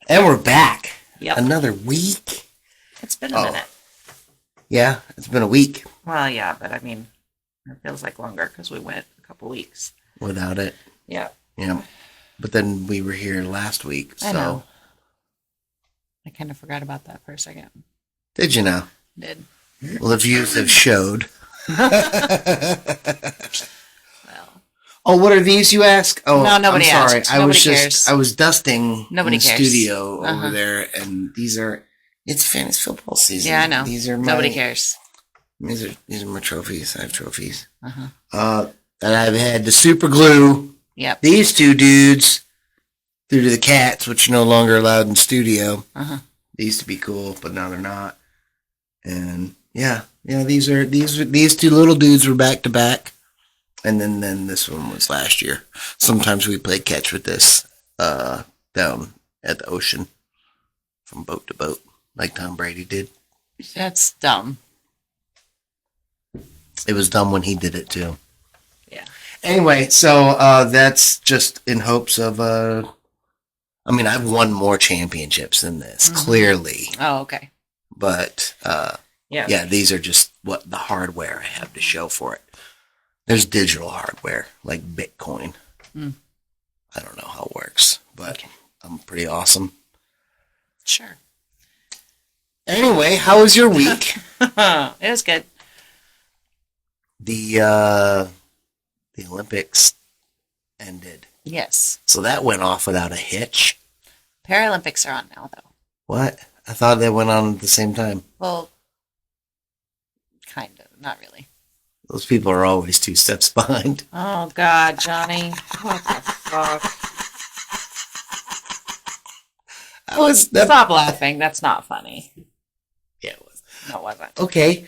And we're back. Yep. Another week. It's been a minute. Yeah, it's been a week. Well, yeah, but I mean, it feels like longer because we went a couple weeks without it. Yeah. Yeah. But then we were here last week, so. I know. I kind of forgot about that for a second. Did you know? Did. Well, the views have showed. Oh, what are these, you ask? Oh, no, nobody I'm sorry. asked. Nobody cares. I was dusting nobody in the cares. studio over there, and it's fantasy football season. Yeah, I know. These are nobody cares. These are my trophies. I have trophies. Uh-huh. That I've had to super glue. Yep. These two dudes due to the cats, which are no longer allowed in studio. Uh-huh. They used to be cool, but now they're not. And yeah, these two little dudes were back to back. And then this one was last year. Sometimes we play catch with this down at the ocean from boat to boat, like Tom Brady did. That's dumb. It was dumb when he did it too. Yeah. Anyway, so that's just in hopes of. I mean, I've won more championships than this, clearly. Oh, okay. But yeah, these are just what the hardware I have to show for it. There's digital hardware, like Bitcoin. I don't know how it works, but I'm pretty awesome. Sure. Anyway, how was your week? It was good. The Olympics ended. Yes. So that went off without a hitch. Paralympics are on now, though. What? I thought they went on at the same time. Well, kind of. Not really. Those people are always 2 steps behind. Oh, God, Johnny. What the fuck? Stop laughing. That's not funny. Yeah, it was. No, it wasn't. Okay.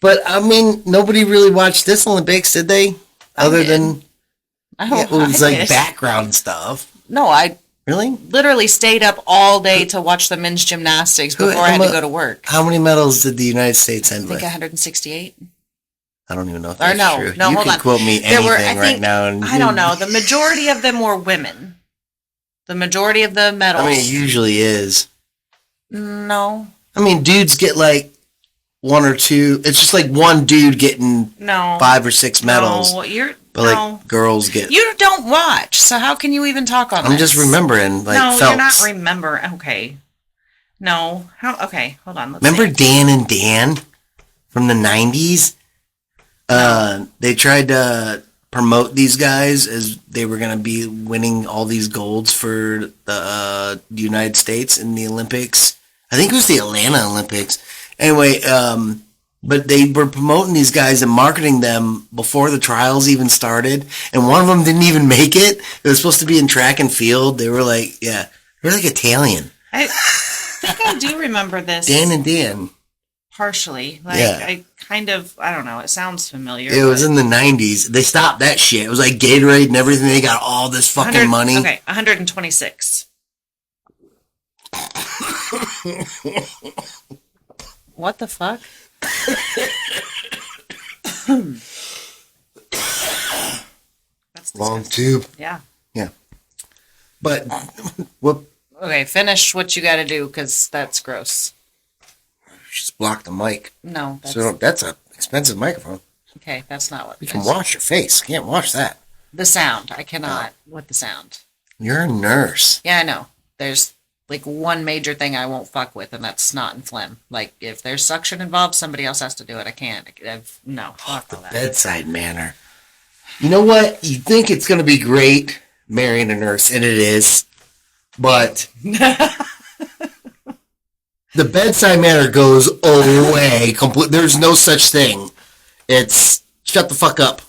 But, I mean, nobody really watched this Olympics, did they? Other than... it was like background stuff. No, I really literally stayed up all day to watch the men's gymnastics before I had to go to work. How many medals did the United States end with? I think 168. I don't even know if that's true. No, you hold can on. Quote me anything right now. And I don't know. The majority of them were women. The majority of the medals. I mean, it usually is. No. I mean, dudes get like 1 or 2. It's just like one dude getting 5 or 6 medals. No, like girls get. You don't watch, so how can you even talk on this? I'm just remembering, like No, Phelps. you're not remembering. Okay. No. How? Okay, hold on. Remember Dan and Dan from the 90s? They tried to promote these guys as they were going to be winning all these golds for the United States in the Olympics. I think it was the Atlanta Olympics. Anyway, but they were promoting these guys and marketing them before the trials even started. And one of them didn't even make it. It was supposed to be in track and field. They were like, they were like Italian. I think I do remember this. Dan and Dan. Partially. I don't know. It sounds familiar. It was in the 90s. They stopped that shit. It was like Gatorade and everything. They got all this fucking money. Okay, 126. What the fuck? That's long tube. Yeah. Yeah. But what? Okay, finish what you got to do because that's gross. Just block the mic. No. That's an expensive microphone. Okay, that's not what. You can wash your face. Can't wash that. The sound. I cannot with the sound. You're a nurse. Yeah, I know. There's like one major thing I won't fuck with, and that's snot and phlegm. Like, if there's suction involved, somebody else has to do it. I can't. No. Fuck all that. Bedside manner. You know what? You think it's going to be great marrying a nurse, and it is. But the bedside manner goes away. There's no such thing. It's shut the fuck up.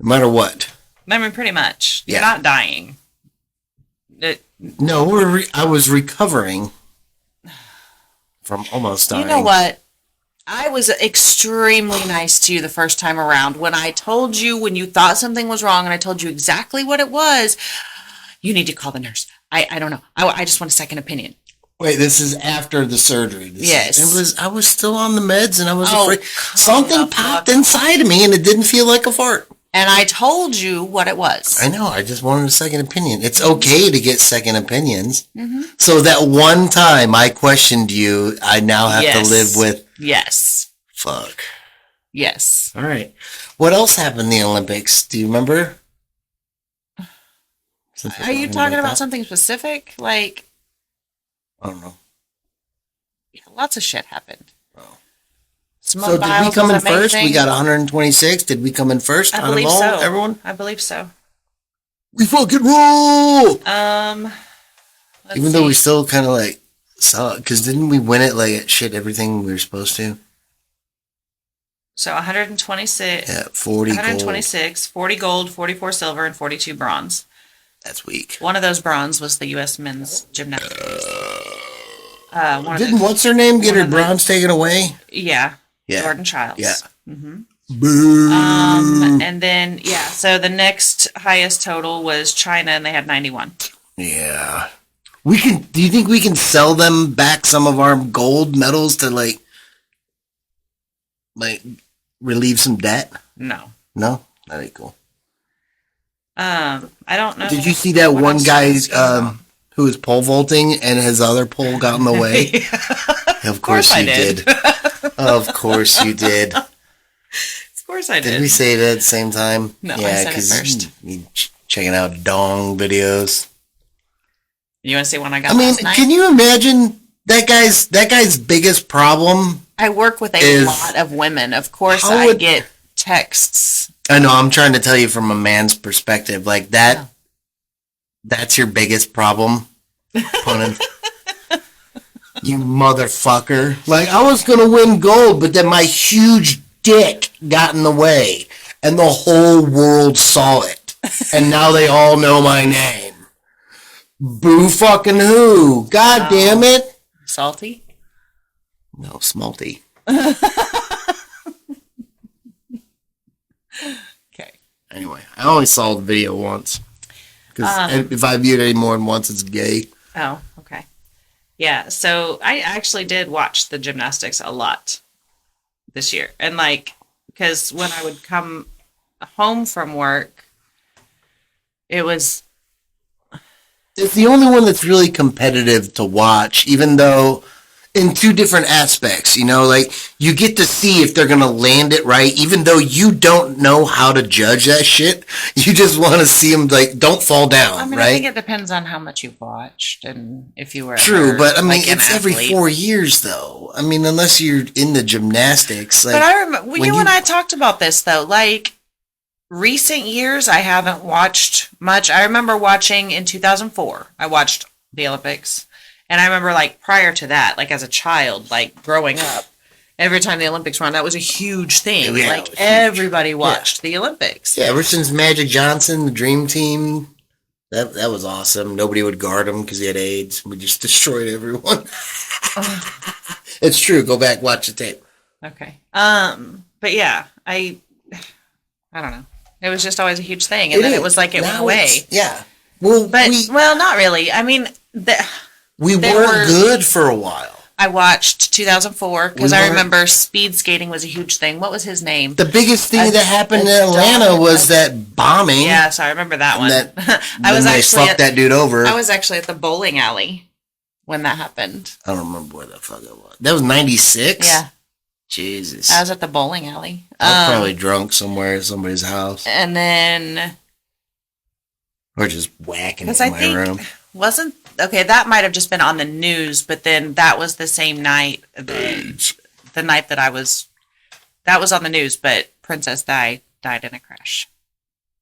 No matter what. I mean, pretty much. You're not dying. No, I was recovering from almost dying. You know what? I was extremely nice to you the first time around. When I told you, when you thought something was wrong, and I told you exactly what it was, you need to call the nurse. I don't know. I just want a second opinion. Wait, this is after the surgery. Yes. I was still on the meds, and I was afraid. Something popped inside of me, and it didn't feel like a fart. And I told you what it was. I know. I just wanted a second opinion. It's okay to get second opinions. Mm-hmm. So that one time I questioned you, I now have to live with. Yes. Fuck. Yes. All right. What else happened in the Olympics? Do you remember? Are you talking about something specific? Like, I don't know. Yeah, lots of shit happened. Oh. So did we come in first? We got 126. Did we come in first? I believe so. Everyone? I believe so. We fucking roll! Even though we still kind of like saw it, because didn't we win it like shit everything we were supposed to? So 126. Yeah, 40 126, 40 gold, 44 silver, and 42 bronze. That's weak. One of those bronze was the U.S. men's gymnastics. Didn't what's her name get her bronze taken away? Yeah. Jordan Childs. Yeah. Mm-hmm. Boo. And then so the next highest total was China, and they had 91. Yeah. Do you think we can sell them back some of our gold medals to like relieve some debt? No. No? That ain't cool. I don't know. Did you see that one guy who was pole vaulting and his other pole got in the way? Yeah. Of course you did. Of course you did. Of course I did. Did we say that at the same time? No, I said it first. You checking out dong videos. You want to see one I got last night? Can you imagine that guy's biggest problem? I work with a lot of women. Of course, I get texts. I know. I'm trying to tell you from a man's perspective. Like that. Yeah. That's your biggest problem. You motherfucker. Like, I was going to win gold, but then my huge dick got in the way. And the whole world saw it. And now they all know my name. Boo fucking who? God damn it. Salty? No, smalty. Okay. Anyway, I only saw the video once. Because if I view it any more than once, it's gay. Oh, okay. Yeah, so I actually did watch the gymnastics a lot this year. And because when I would come home from work, it's the only one that's really competitive to watch, even though in two different aspects, like you get to see if they're going to land it right, even though you don't know how to judge that shit. You just want to see them don't fall down, right? I think it depends on how much you've watched and if you were true, but it's every 4 years though. Unless you're in the gymnastics. But I remember you and I talked about this though. Recent years, I haven't watched much. I remember watching in 2004. I watched the Olympics. And I remember, prior to that, as a child, growing up, every time the Olympics were on, that was a huge thing. Yeah, everybody watched the Olympics. Yeah, ever since Magic Johnson, the Dream Team, that was awesome. Nobody would guard him because he had AIDS. We just destroyed everyone. It's true. Go back, watch the tape. Okay. But yeah, I don't know. It was just always a huge thing. And then it was it went away. Yeah. Well, not really. We were good for a while. I watched 2004 because I remember speed skating was a huge thing. What was his name? The biggest thing that happened in Atlanta was that bombing. Yeah, so I remember that one. They fucked that dude over. I was actually at the bowling alley when that happened. I don't remember where the fuck it was. That was 96? Yeah. Jesus. I was at the bowling alley. I was probably drunk somewhere at somebody's house. And then... Or just whacking it in my room. That might have just been on the news, but then that was the same night, the night that that was on the news, but Princess Di died in a crash.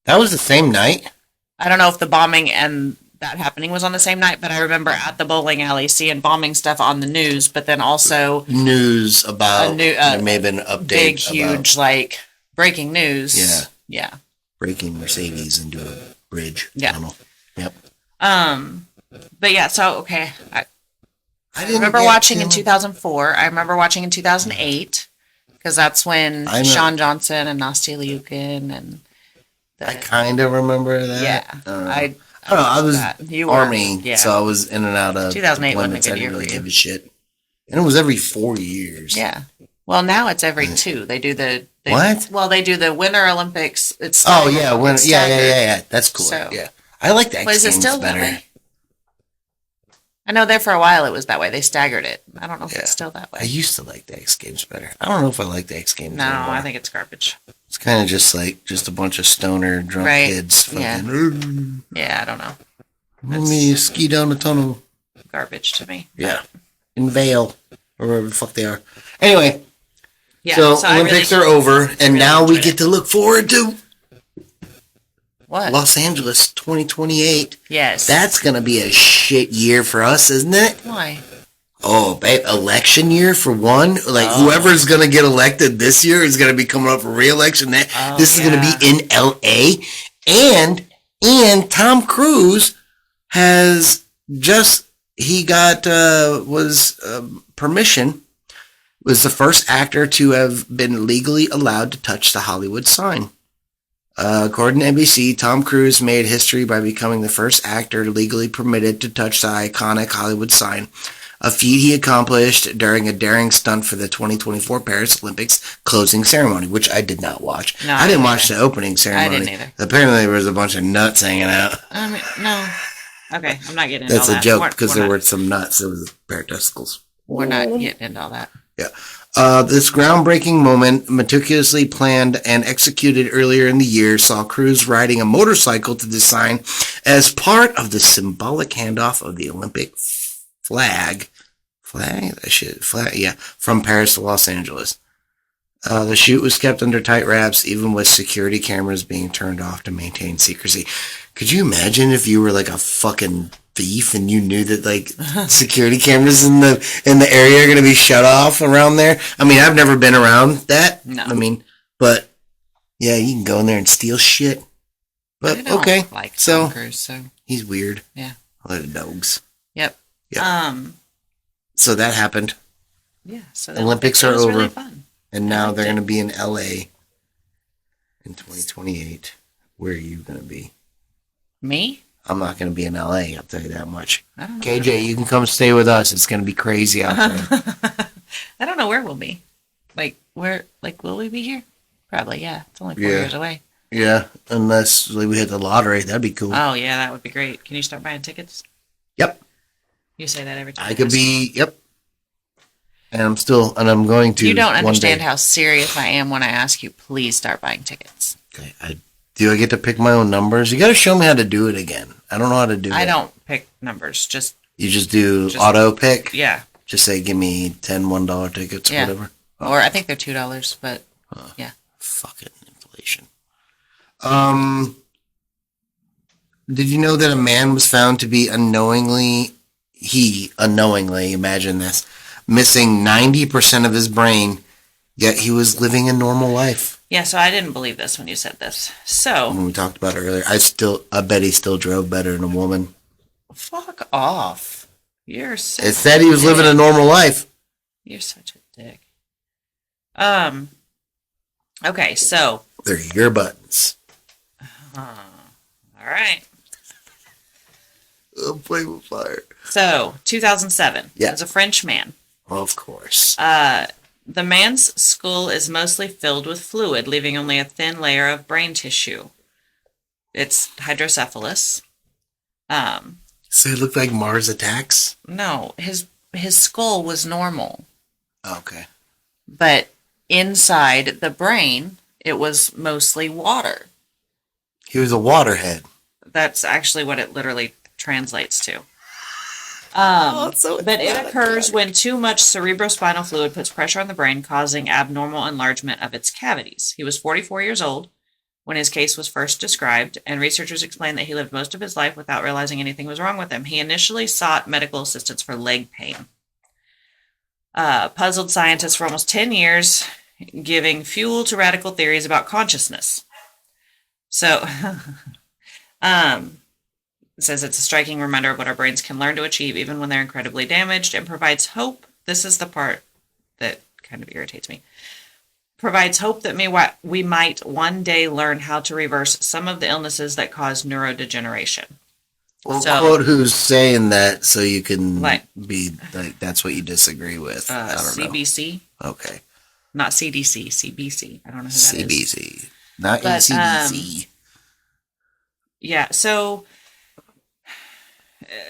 That was the same night? I don't know if the bombing and that happening was on the same night, but I remember at the bowling alley seeing bombing stuff on the news, but then also... News about... there may have been an update. Big, huge, breaking news. Yeah. Yeah. Breaking Mercedes into a bridge. Yeah. Tunnel. Yep. But yeah, so, okay. I remember watching in 2004. I remember watching in 2008, because that's when Shawn Johnson and Nastia Liukin and... I kind of remember that. Yeah. I don't know. I was Army, so I was in and out of 2008 wasn't a good year. I didn't really give a shit. And it was every 4 years. Yeah. Well, now it's every 2. They do the What? Well, they do the Winter Olympics. It's Oh yeah, it's staggered. yeah. That's cool. So- yeah, I like the X But is it Games still better. that way? I know there for a while it was that way. They staggered it. I don't know if Yeah. it's still that I way. used to like the X Games better. I don't know if I like the X Games No, anymore. I think it's garbage. It's kind of just a bunch of stoner drunk Right. kids. Yeah. Fucking, Yeah, I don't know. let me ski down the tunnel. Garbage to me. Yeah. In Vale. Or wherever the fuck they are. Anyway, Yeah. so I Olympics really- are over, and really now we enjoyed get it. to look forward to What? Los Angeles 2028. Yes. That's going to be a shit year for us, isn't it? Why? Oh, babe, election year for one. Like, Oh. whoever's going to get elected this year is going to be coming up for re-election. Oh, This is going to yeah. be in L.A. And Tom Cruise has just, he got, permission, was the first actor to have been legally allowed to touch the Hollywood sign. According to NBC, Tom Cruise made history by becoming the first actor legally permitted to touch the iconic Hollywood sign, a feat he accomplished during a daring stunt for the 2024 Paris Olympics closing ceremony, which I did not watch. No, I didn't watch either. the opening ceremony. I didn't either. Apparently there was a bunch of nuts hanging out. I mean, no. Okay, I'm not getting into That's all a that. joke We're- because we're there not- were some nuts. It was a pair of testicles. We're not getting into all that. Yeah. This groundbreaking moment, meticulously planned and executed earlier in the year, saw Cruise riding a motorcycle to the sign as part of the symbolic handoff of the Olympic flag, from Paris to Los Angeles. The shoot was kept under tight wraps, even with security cameras being turned off to maintain secrecy. Could you imagine if you were like a fucking thief and you knew that like security cameras in the area are going to be shut off around there? I mean, I've never been around that. No. I mean, but yeah, you can go in there and steal shit. I But don't okay, like so Tom Cruise, so he's weird. yeah. A lot of dogs. Yep. Yeah. So that happened, Yeah. So the Olympics are was over. Really fun. and now liked they're it. going to be in LA in 2028. Where are you going to be? Me? I'm not going to be in LA, I'll tell you that much. I don't know. KJ, you can come stay with us. It's going to be crazy out there. I don't know where we'll be. Like where? Like will we be here? Probably. Yeah. It's only 4 Yeah. years away. Yeah, unless like, we hit the lottery. That'd be cool. Oh yeah, that would be great. Can you start buying tickets? Yep. You say that every time. I could be, yep. And I'm going to. You don't one understand day. how serious I am when I ask you, please start buying tickets. Okay, do I get to pick my own numbers? You got to show me how to do it again. I don't know how to do it. I don't pick numbers. Just You just do Just- auto pick? yeah. Just say, give me 10 $1 tickets or Yeah. whatever. Or I think they're $2, but yeah. Fucking inflation. Did you know that a man was found to be unknowingly, imagine this, missing 90% of his brain, yet he was living a normal life? Yeah, so I didn't believe this when you said this. So, When we talked about it earlier, I bet he still drove better than a woman. fuck off. You're so It said he was living a normal life. You're such a dick. Okay, so They're your buttons. all right. Oh, play with fire. So 2007. Yeah. It was a French man. Of course. The man's skull is mostly filled with fluid, leaving only a thin layer of brain tissue. It's hydrocephalus. So it looked like Mars Attacks? No, his skull was normal, Okay. but inside the brain, it was mostly water. He was a waterhead. That's actually what it literally translates to. So But it occurs when too much cerebrospinal fluid puts pressure on the brain, causing abnormal enlargement of its cavities. He was 44 years old when his case was first described, and researchers explained that he lived most of his life without realizing anything was wrong with him. He initially sought medical assistance for leg pain. Puzzled scientists for almost 10 years, giving fuel to radical theories about consciousness. So, it says it's a striking reminder of what our brains can learn to achieve even when they're incredibly damaged, and provides hope. This is the part that kind of irritates me. Provides hope that we might one day learn how to reverse some of the illnesses that cause neurodegeneration. Well, So- quote who's saying that so you can Right. be like, that's what you disagree with. I don't know. CBC. Okay. Not CDC, CBC. I don't know who that is. CBC. Not But, NCDC. Yeah, so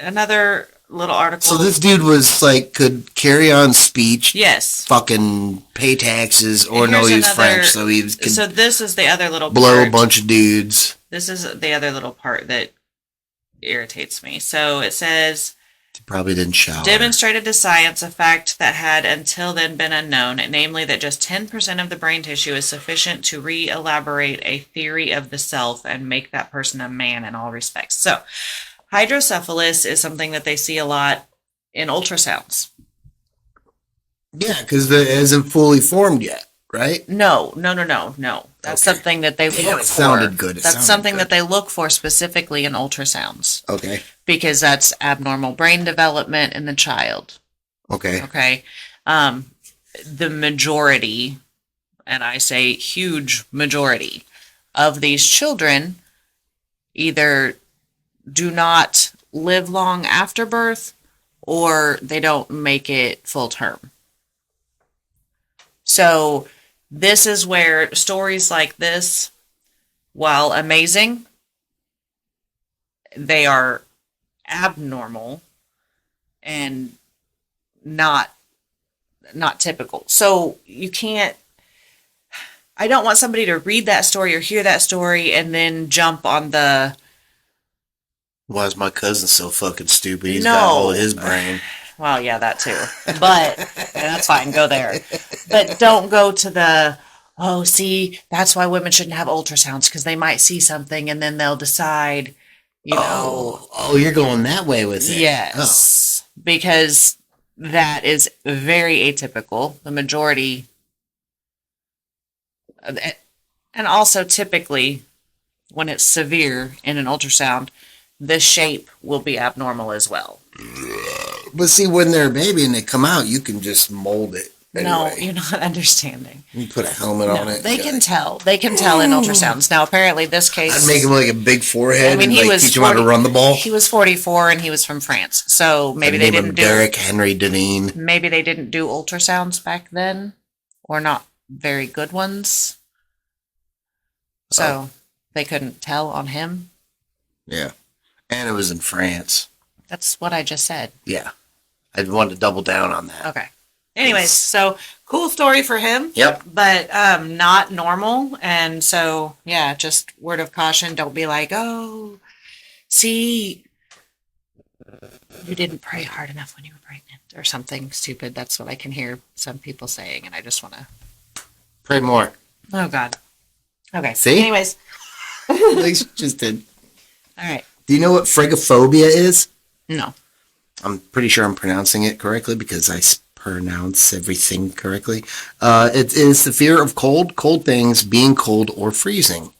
another little article. So this dude was like, could carry on speech. Yes. Fucking pay taxes, or Here's no, he was another- French, so he was, could So this is the other little blow part. a bunch of dudes. This is the other little part that irritates me. So it says, He probably didn't shower. demonstrated to science a fact that had until then been unknown, namely that just 10% of the brain tissue is sufficient to re-elaborate a theory of the self and make that person a man in all respects. So hydrocephalus is something that they see a lot in ultrasounds. Yeah, because it hasn't fully formed yet, right? No. That's Okay. something that they look Damn, for. it sounded good. It That's sounded something good. that they look for specifically in ultrasounds Okay. because that's abnormal brain development in the child. Okay. Okay. The majority, and I say huge majority, of these children either do not live long after birth or they don't make it full term. So this is where stories like this, while amazing, they are abnormal and not typical. So you can't, I don't want somebody to read that story or hear that story and then jump on the, Why is my cousin so fucking stupid? He's No. got all of his brain. well, yeah, that too. But that's fine, go there. But don't go to the, oh, see, that's why women shouldn't have ultrasounds because they might see something and then they'll decide, you know. Oh, you're going that way with it. Yes. Because that is very atypical. The majority, and also typically when it's severe in an ultrasound, the shape will be abnormal as well. Oh. But see, when they're a baby and they come out, you can just mold it. No, Anyway. you're not understanding. You put a helmet on it. They can tell. They can tell in ultrasounds. Now, apparently, this case. I'd make him like a big forehead I mean, and he like was teach him how to 40 run the ball. He was 44 and he was from France, so maybe I'd they name him didn't do. Derek Henry Deneen. Maybe they didn't do ultrasounds back then, or not very good ones. So they couldn't tell on him. Yeah. And it was in France. That's what I just said. Yeah. I'd want to double down on that. Okay. Anyways, so cool story for him. Yep. But not normal. And so, yeah, just word of caution. Don't be like, oh, see, you didn't pray hard enough when you were pregnant or something stupid. That's what I can hear some people saying. And I just want to. Pray more. Oh, God. Okay. See? Anyways. They just did. All right. Do you know what phregophobia is? No. I'm pretty sure I'm pronouncing it correctly because I pronounce everything correctly. It is the fear of cold things, being cold, or freezing.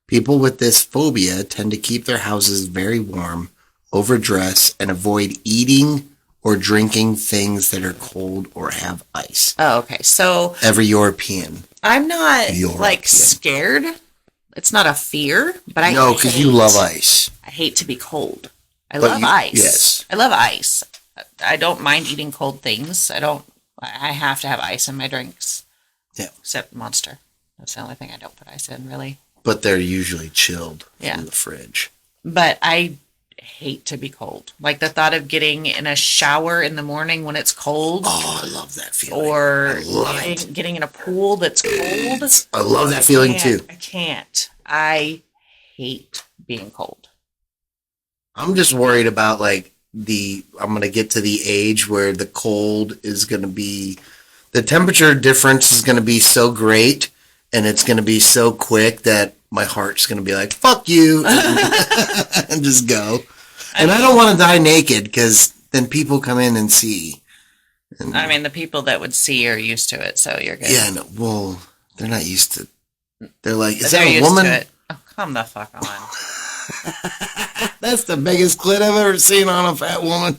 People with this phobia tend to keep their houses very warm, overdress, and avoid eating or drinking things that are cold or have ice. Oh, okay. So Every European. I'm not European. like scared. It's not a fear, but I No, because you love ice. I hate to be cold. I But love you- ice. yes. I love ice. I don't mind eating cold things. I have to have ice in my drinks. Yeah. Except Monster. That's the only thing I don't put ice in, really. But they're usually chilled Yeah. from the fridge. But I hate to be cold. Like the thought of getting in a shower in the morning when it's cold. Oh, I love that feeling. Or I love it. getting in a pool that's cold. I love that feeling too. I can't. I hate being cold. I'm just worried about like I'm going to get to the age where the cold is going to be, the temperature difference is going to be so great and it's going to be so quick that my heart's going to be like, fuck you, and just go. And I don't want to die naked because then people come in and see. And, I mean, the people that would see are used to it, so you're good. yeah, no, well, they're not used to, they're like, is They're that a used woman? to it. Oh, come the fuck on. That's the biggest clit I've ever seen on a fat woman.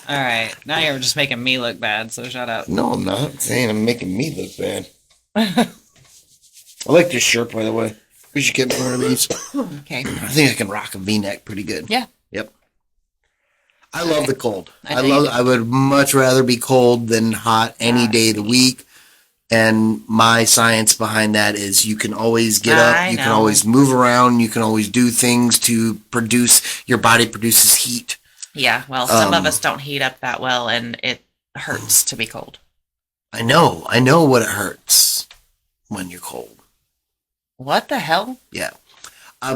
All right. Now you're just making me look bad, so shut up. No, I'm not saying I'm making me look bad. I like this shirt, by the way. We should get one of these. Okay. I think I can rock a V-neck pretty good. Yeah. Yep. I love the cold. I know you do. I would much rather be cold than hot any day of the week. And my science behind that is you can always get up, you can know. always move around, you can always do things to produce, your body produces heat. Yeah, well, some of us don't heat up that well, and it hurts to be cold. I know what it hurts when you're cold. What the hell? Yeah.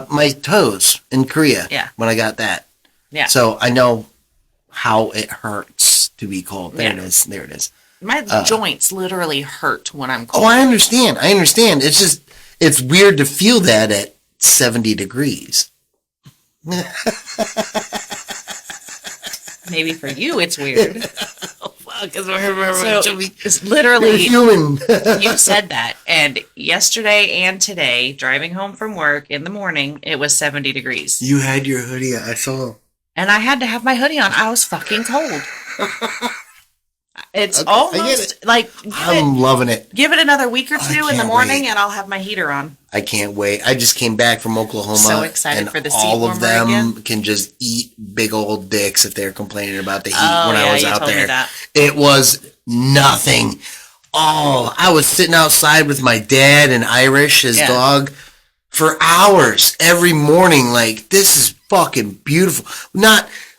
My toes in Korea. Yeah. When I got that. Yeah. So I know how it hurts to be cold. There Yeah. it is. There it is. My joints literally hurt when I'm cold. Oh, I understand. It's just, it's weird to feel that at 70 degrees. Maybe for you it's weird. Because So it's literally human. you said that, and yesterday and today, driving home from work in the morning, it was 70 degrees. You had your hoodie. I saw. And I had to have my hoodie on. I was fucking cold. It's Okay, I get almost like I'm loving it. give it another week or two in the can't morning, wait. and I'll have my heater on. I can't wait. I just came back from Oklahoma. So excited and for the all seat of them warmer again. can just eat big old dicks if they're complaining about the heat Oh, when yeah, I was you out told me there. that. It was nothing. Oh, I was sitting outside with my dad and Irish, his Yeah. dog, for hours every morning. Like, this is fucking beautiful.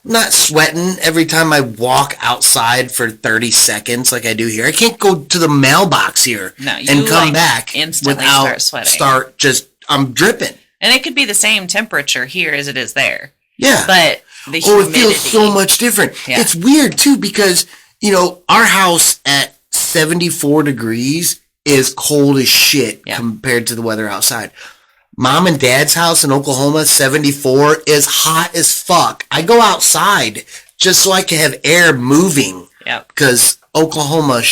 Not sweating every time I walk outside for 30 seconds like I do here. I can't go to the mailbox here No, you, and come like, back instantly without start sweating. I'm dripping. And it could be the same temperature here as it is there. Yeah. But the Oh, it humidity. feels so much different. Yeah. It's weird too because, our house at 74 degrees is cold as shit Yeah. compared to the weather outside. Mom and Dad's house in Oklahoma, 74, is hot as fuck. I go outside just so I can have air moving. Yep. Because Oklahoma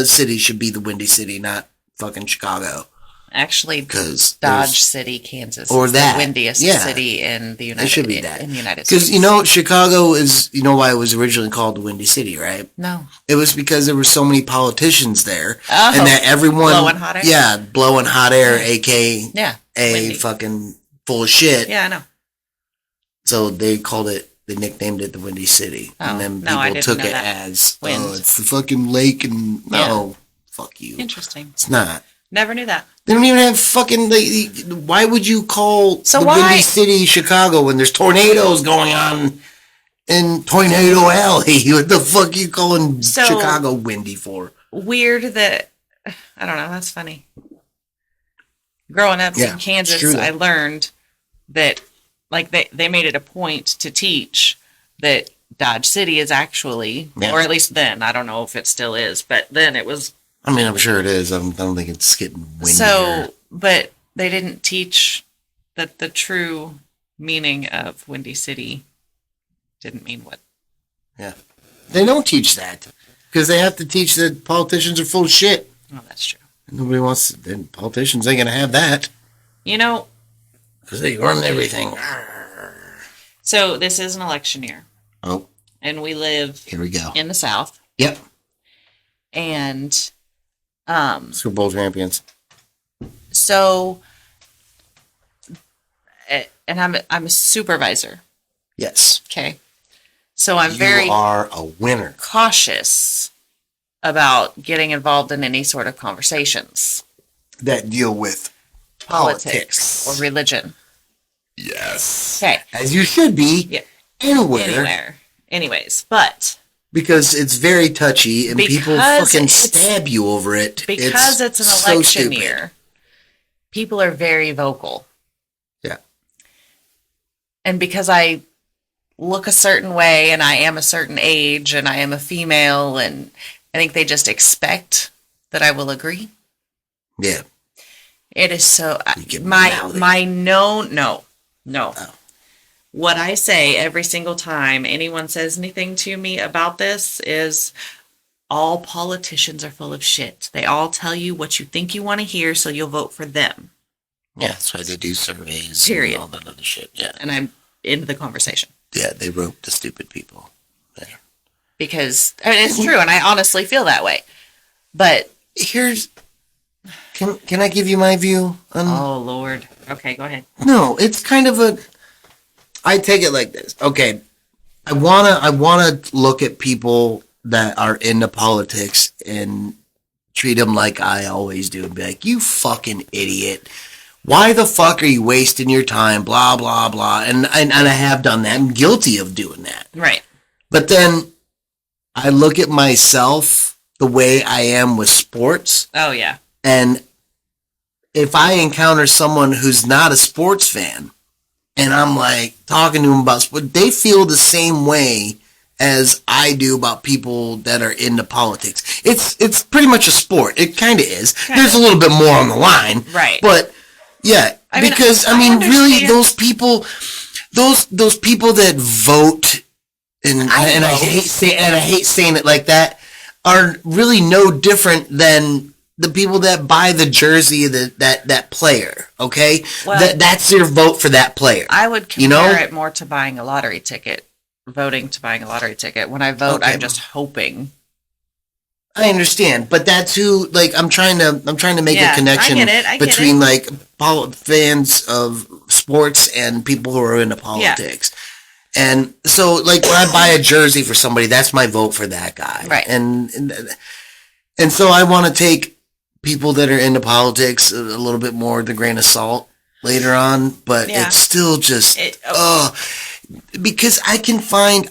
City should be the windy city, not fucking Chicago. Actually, 'Cause Dodge City, Kansas, or is that. the windiest Yeah. city in the United It should be that. in the United States. Because, Chicago is, why it was originally called the Windy City, right? No. It was because there were so many politicians there. Oh, and that everyone... blowing hot air? Yeah, blowing hot air, a.k.a. Yeah. windy. fucking full of shit. Yeah, I know. So they nicknamed it the Windy City. Oh, And then no, I people didn't took know it that. as, Wind. it's the fucking lake and... No, fuck you. Interesting. It's not. Never knew that. They don't even have fucking... why would you call So the why- Windy City Chicago when there's tornadoes going on in Tornado Alley? What the fuck you calling So- Chicago windy for? Weird that I don't know. That's funny. Growing up Yeah, in it's Kansas, true, though. I learned that like they made it a point to teach that Dodge City is actually, Yeah. or at least then, I don't know if it still is, but then it was. I mean, I'm sure it is. I don't think it's getting windier. So, but they didn't teach that the true meaning of Windy City didn't mean what. Yeah. They don't teach that. Because they have to teach that politicians are full of shit. Oh, that's true. Nobody wants... Then politicians ain't going to have that. You know, Because they run everything. so this is an election year, Oh, and we live here we go. in the South, Yep. and Super Bowl champions. so, and I'm a supervisor. Yes. Okay, so I'm very You are a winner. cautious about getting involved in any sort of conversations, That deal with politics, or religion. Yes. Okay, As you should be. Yeah. Anywhere. Anyways, but Because it's very touchy and people Because fucking it's- stab you over it. because it's an so election stupid. year, people are very vocal. Yeah. And because I look a certain way and I am a certain age and I am a female, and I think they just expect that I will agree. Yeah. It is so You get my mouthy. no. Oh. What I say every single time anyone says anything to me about this is all politicians are full of shit. They all tell you what you think you want to hear, so you'll vote for them. Yeah, that's why they do surveys Period. and all that other shit. Yeah. And I'm into the conversation. Yeah, they wrote the stupid people. Yeah. Because it's true, and I honestly feel that way. But Here's... Can I give you my view on... oh Lord. Okay, go ahead. No, it's kind of a... I take it like this. Okay, I wanna look at people that are into politics and treat him like I always do and be like, you fucking idiot. Why the fuck are you wasting your time? Blah, blah, blah. And I have done that. I'm guilty of doing that. Right. But then I look at myself the way I am with sports. Oh, yeah. And if I encounter someone who's not a sports fan and I'm like talking to them about sports, they feel the same way as I do about people that are into politics. It's pretty much a sport. It kind of is. There's a little bit more on the line. Right. But yeah, because I mean really those people that vote and I hate saying it like that are really no different than the people that buy the jersey of that player, okay? Well, that's your vote for that player. I would compare it more to buying a lottery ticket. Voting to buying a lottery ticket. When I vote, I'm just hoping. I understand, but that's who. Like, I'm trying to make a connection between like fans of sports and people who are into politics. Yeah. And so, like, when I buy a jersey for somebody, that's my vote for that guy. Right. And so I want to take people that are into politics a little bit more with a grain of salt later on, but it's still just because I can find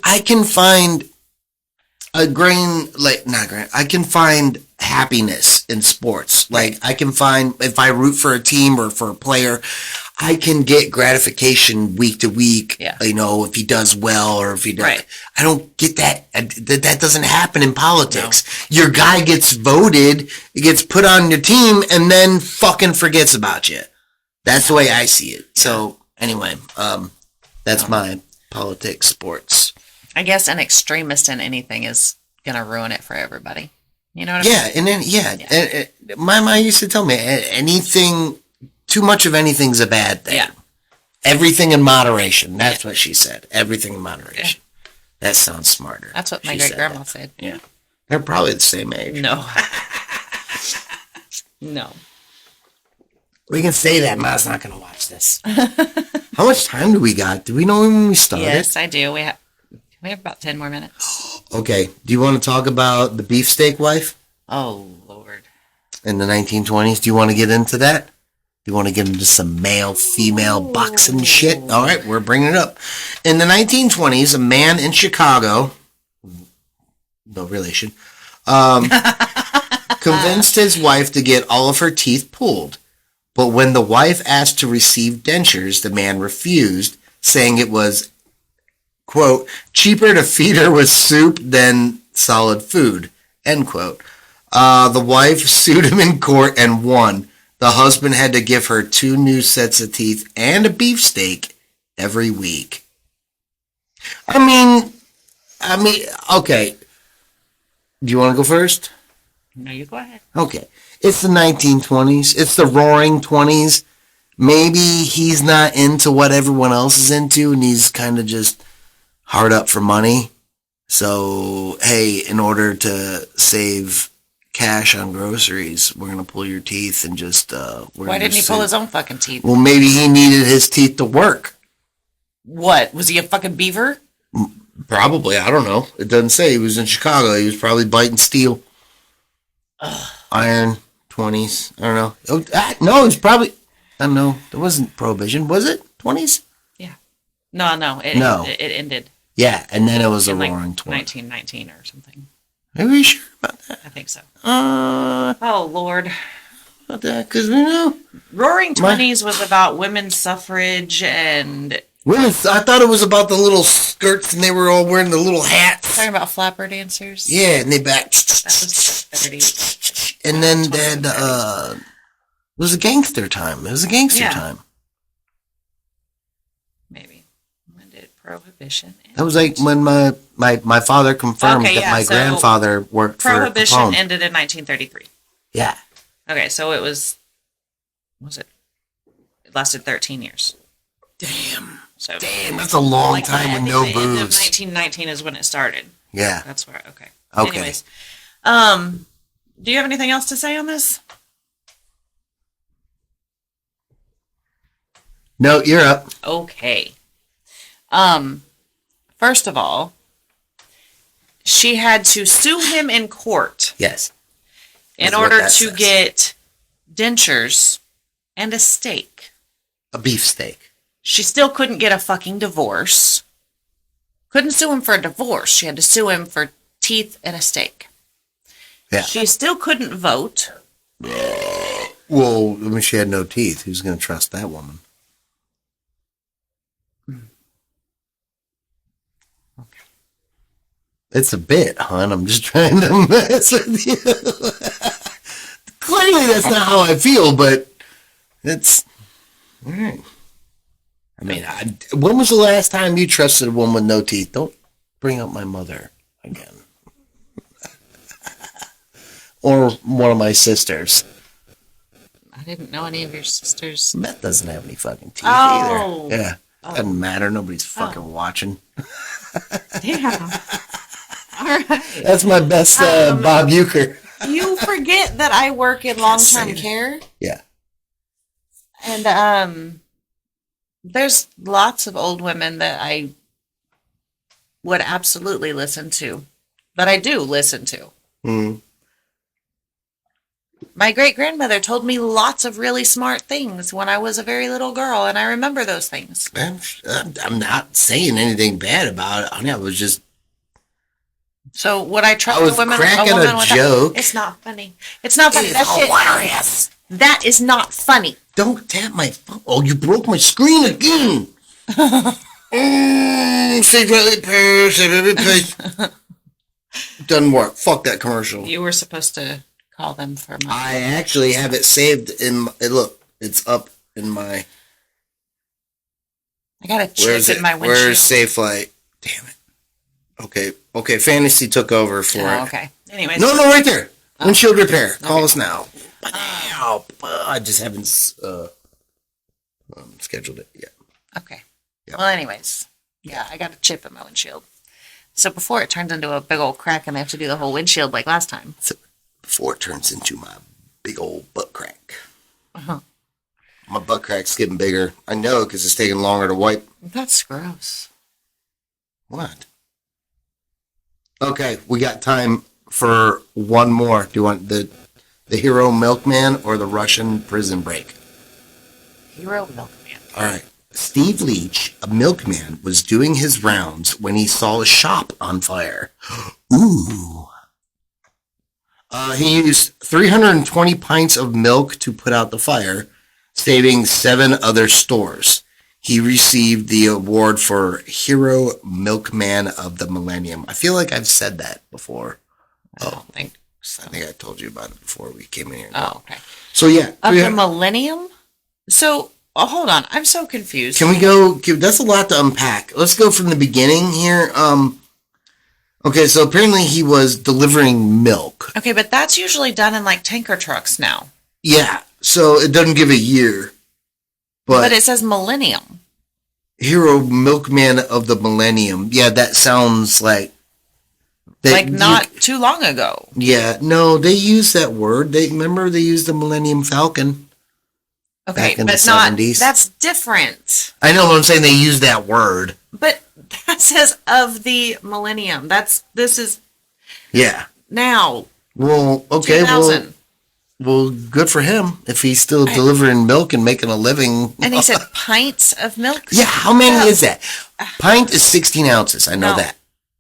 a grain, like not grain, I can find happiness in sports. Like I can find, if I root for a team or for a player, I can get gratification week to week, you know, if he does well or if he does. Right. I don't get that. That doesn't happen in politics. No. Your guy gets voted, he gets put on your team and then fucking forgets about you. That's the way I see it. So anyway, that's my politics, sports. I guess an extremist in anything is going to ruin it for everybody. You know what I mean? Yeah. And then, my mom used to tell me anything, too much of anything's a bad thing. Yeah. Everything in moderation. That's what she said. Everything in moderation. Yeah. That sounds smarter. That's what my great grandma said. Yeah. They're probably the same age. No. No. We can say that. Ma's not going to watch this. How much time do we got? Do we know when we started? Yes, I do. We have about 10 more minutes. Okay. Do you want to talk about the beefsteak wife? Oh, Lord. In the 1920s. Do you want to get into that? Do you want to get into some male-female boxing shit? All right, we're bringing it up. In the 1920s, a man in Chicago, no relation, convinced his wife to get all of her teeth pulled. But when the wife asked to receive dentures, the man refused, saying it was, quote, cheaper to feed her with soup than solid food, end quote. The wife sued him in court and won. The husband had to give her 2 new sets of teeth and a beefsteak every week. I mean, okay. Do you want to go first? No, you go ahead. Okay. It's the 1920s. It's the roaring 20s. Maybe he's not into what everyone else is into and he's kind of just hard up for money. So, hey, in order to save cash on groceries, we're going to pull your teeth and just... Why didn't he pull his own fucking teeth? Well, maybe he needed his teeth to work. What? Was he a fucking beaver? Probably. I don't know. It doesn't say. He was in Chicago. He was probably biting steel. Iron. 20s. I don't know. No, it's probably... I don't know. There wasn't prohibition. Was it? 20s? Yeah. No. It ended. Yeah, and then it was a roaring 20s. 1919 or something. Are we sure about that? I think so. Oh, Lord. About that, because we know. Roaring 20s was about women's suffrage and... Women's... I thought it was about the little skirts and they were all wearing the little hats. Talking about flapper dancers? Yeah, and they back... That was the 30s. And then they had, it was a gangster time. It was a gangster time. Maybe. When did Prohibition end? That was like when my father confirmed that my grandfather worked for Prohibition ended in 1933. Yeah. Okay, so it was it lasted 13 years. Damn. So that's a long time with no booze. The end of 1919 is when it started. Yeah. That's where, okay. Anyways, do you have anything else to say on this? No, you're up. Okay. First of all, she had to sue him in court. Yes. in order to get dentures and a steak. A beefsteak. She still couldn't get a fucking divorce. Couldn't sue him for a divorce. She had to sue him for teeth and a steak. Yeah. She still couldn't vote. Well, I mean, she had no teeth. Who's going to trust that woman? Okay. It's a bit, hon. I'm just trying to mess with you. Clearly, that's not how I feel, but it's... All right. I mean, when was the last time you trusted a woman with no teeth? Don't bring up my mother again. Or one of my sisters. I didn't know any of your sisters. Beth doesn't have any fucking teeth either. Yeah. Doesn't matter. Nobody's fucking watching. Yeah. All right. That's my best Bob Euchre. You forget that I work in long-term care. Yeah. And there's lots of old women that I would absolutely listen to. That I do listen to. Mm-hmm. My great-grandmother told me lots of really smart things when I was a very little girl, and I remember those things. I'm not saying anything bad about it. I was just... So would I trust I was a woman cracking with a joke. It's not funny. It's not funny. It's hilarious. That is not funny. Don't tap my phone. Oh, you broke my screen again. Save repair, save repair. Doesn't work. Fuck that commercial. You were supposed to call them for my... I actually have it saved in my... Look, it's up in my... I got a chip in my windshield. Where's Safe Flight? Damn it. Okay, Fantasy took over for it. Okay. Anyways. No, right there. Windshield repair. Call us now. I just haven't scheduled it yet. Okay. Yep. Well, anyways. Yeah, I got a chip in my windshield. So before it turns into a big old crack and they have to do the whole windshield like last time. So before it turns into my big old butt crack. Uh-huh. My butt crack's getting bigger. I know because it's taking longer to wipe. That's gross. What? Okay, we got time for one more. Do you want the hero Milkman or the Russian prison break? Hero Milkman. All right. Steve Leach, a milkman, was doing his rounds when he saw a shop on fire. Ooh. He used 320 pints of milk to put out the fire, saving 7 other stores. He received the award for Hero Milkman of the Millennium. I feel like I've said that before. I don't think so. I think I told you about it before we came in here. Oh, okay. So, yeah. Of the Millennium? So, hold on. I'm so confused. Can we go? That's a lot to unpack. Let's go from the beginning here. Okay, so apparently he was delivering milk. Okay, but that's usually done in like tanker trucks now. Yeah, so it doesn't give a year. But it says Millennium. Hero Milkman of the Millennium. Yeah, that sounds like... not too long ago. Yeah, no, they use that word. Remember they used the Millennium Falcon? Okay, back in but the 70s. That's different. I know what I'm saying. They use that word. But that says of the Millennium. This is... Yeah. Now. Well, okay, 2000. Well, good for him if he's still delivering milk and making a living. And he said pints of milk? Yeah, how many is that? Pint is 16 ounces. I know that.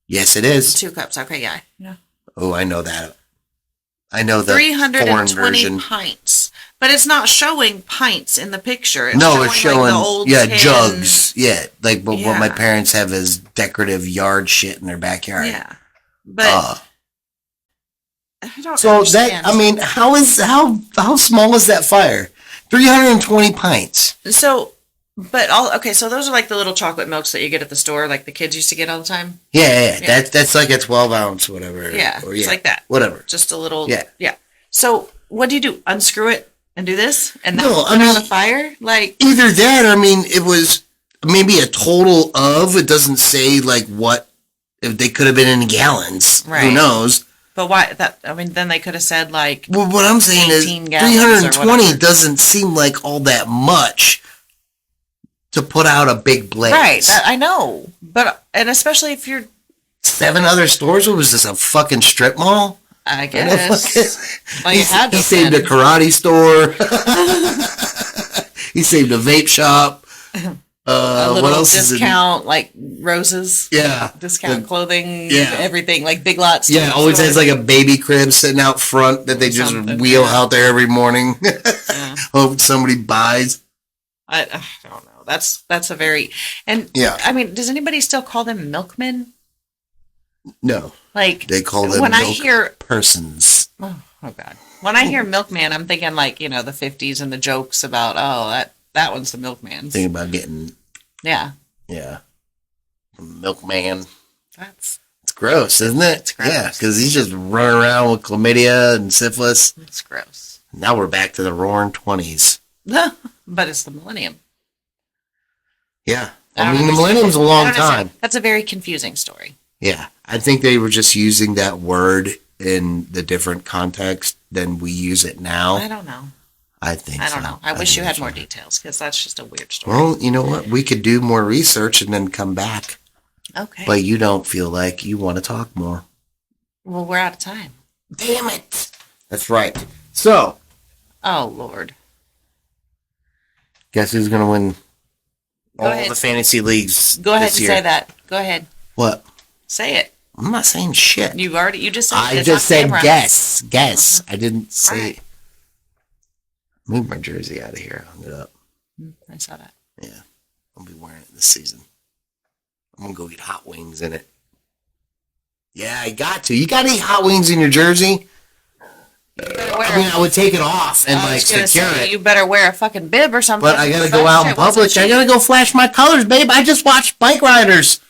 Yes, it is. 2 cups. Okay, yeah. Oh, I know that. I know the 320 foreign version. pints. But it's not showing pints in the picture. It's showing like the old jugs. Yeah, like what my Yeah. parents have as decorative yard shit in their backyard. Yeah. But I don't so understand. how small is that fire? 320 pints. So, so those are like the little chocolate milks that you get at the store, like the kids used to get all the time. Yeah. That's like a 12 ounce, whatever. Yeah, it's like that. Whatever. Just a little. Yeah. So what do? Unscrew it and do this, and then No, put it on the fire? Like either that, or it was maybe a total of. It doesn't say like what if they could have been in gallons. Right. Who knows? But why? Then they could have said like. Well, what I'm saying is 320 doesn't seem like all that much to put out a big blaze. Right, I know, and especially if you're 7 other stores. What was this, a fucking strip mall? I guess. Well, you had to. He saved a karate store. He saved a vape shop. A little what else discount, like roses. Yeah. Discount clothing. Yeah. Everything, like Big Lots. Yeah, always has like a baby crib sitting out front that they just wheel out there every morning. Hope somebody buys. I don't know. That's a very... And, I mean, does anybody still call them milkmen? No. Like, they call them when milk I hear persons. Oh, God. When I hear milkman, I'm thinking like, the 50s and the jokes about, that one's the milkman. Thinking about getting... Yeah. Yeah. Milkman. It's gross, isn't it? It's gross. Yeah, because he's just running around with chlamydia and syphilis. It's gross. Now we're back to the roaring 20s. But it's the millennium. Yeah. I mean, the millennium's a long time. That's a very confusing story. Yeah. I think they were just using that word in the different context than we use it now. I don't know. I think I don't know. I wish you had more right. details, because that's just a weird story. Well, you know what? We could do more research and then come back. Okay. But you don't feel like you want to talk more. Well, we're out of time. Damn it. That's right. So. Oh, Lord. Guess who's going to win all the fantasy leagues Go ahead and year? say that. Go ahead. What? Say it. I'm not saying shit. You just said I just said guess. Guess. I didn't say... Right. Move my jersey out of here. Hung it up. I saw that. Yeah. I'll be wearing it this season. I'm going to go eat hot wings in it. Yeah, I got to. You got to eat hot wings in your jersey? I would take it off and secure it. You better wear a fucking bib or something. But I got to go out in public. I got to go flash my colors, babe. I just watched Bike Riders.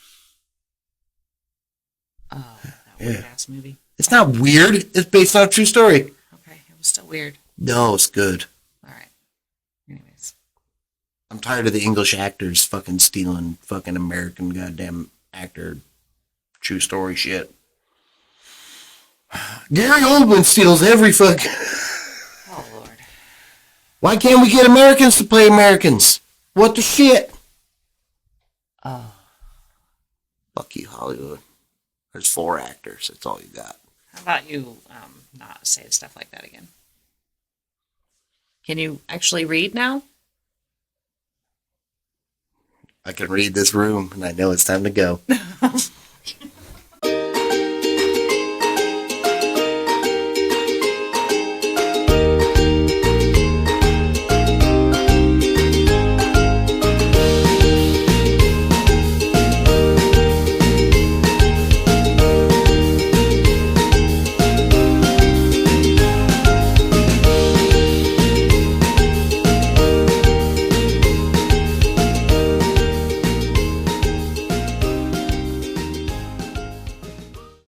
Oh, that weird ass movie. It's not weird. It's based on a true story. Okay, it was still weird. No, it's good. All right. Anyways. I'm tired of the English actors fucking stealing fucking American goddamn actor true story shit. Gary Oldman steals every fucking... Oh, Lord. Why can't we get Americans to play Americans? What the shit? Oh. Fuck you, Hollywood. There's 4 actors. That's all you got. How about you not say stuff like that again? Can you actually read now? I can read this room, and I know it's time to go.